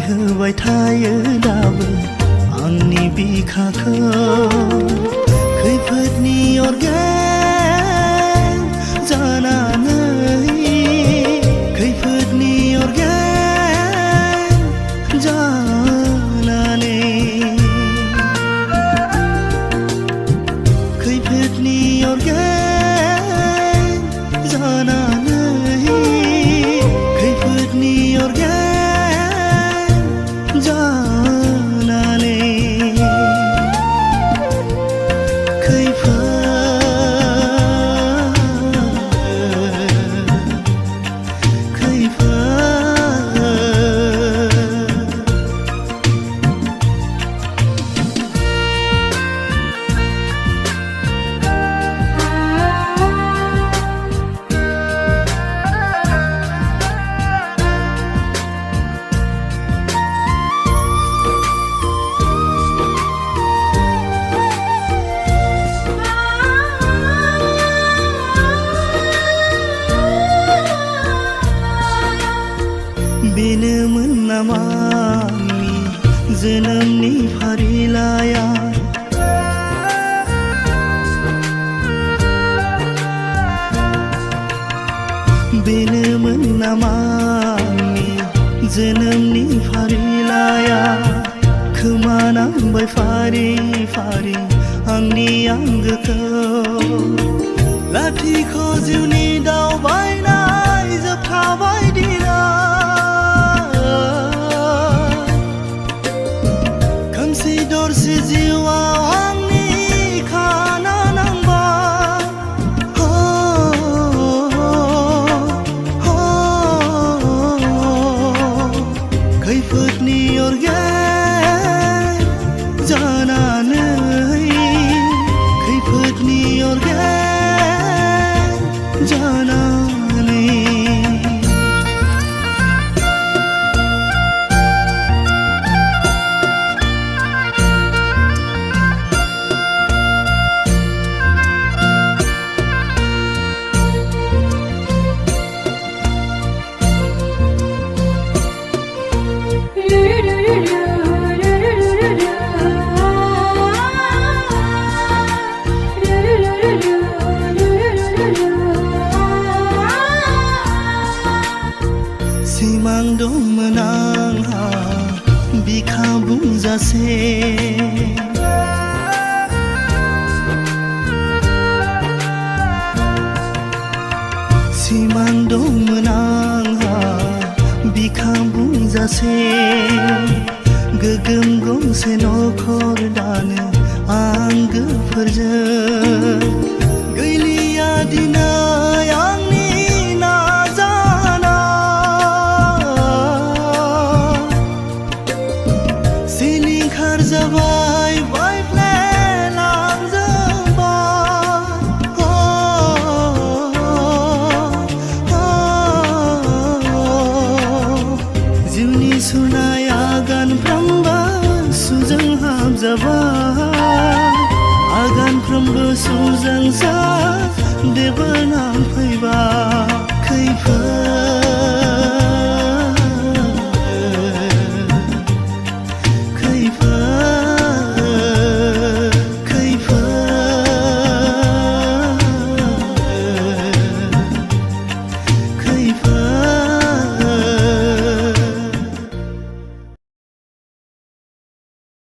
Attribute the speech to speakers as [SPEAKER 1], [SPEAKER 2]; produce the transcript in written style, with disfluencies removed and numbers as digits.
[SPEAKER 1] होबाय थायो दाबो आंनि बिखाखौ खैफोदनि अरगें जानानै खैफोदनि अरगें जानानै खैफोदनि अरगें जानानै खैफोदनि अरगें जानानै बेनोमोन नामा आंनि जोनोमनि फारिलाइया बेनोमोन नामा आंनि जोनोमनि फारिलाइया खोमानांबाय फारि फारि आंनि आंगोखौ लाथिख' जिउनि दावबायनाय जोबखाबाय दिना खोमसि दरसे जिउआव आंनि खाना नांबाय खैफोदनि अरगें जानानै खैफोदनि अरगें जानानै सिमां दंमोन आंहा बिखा बुंजासे सिमां दंमोन आंहा बिखा बुंजासे गोगोम गंसे नखर दानो आंगोफोरजों गैलिया दिनै आंनि सिलिंखार जाबाय बायफ्लेलांजोबबाय जिउनि सुनाय आगानफ्रोमबो सुजों हाबजाबाय आगानफ्रोमबो सुजोंसो देबो नांफैबाय खैफोद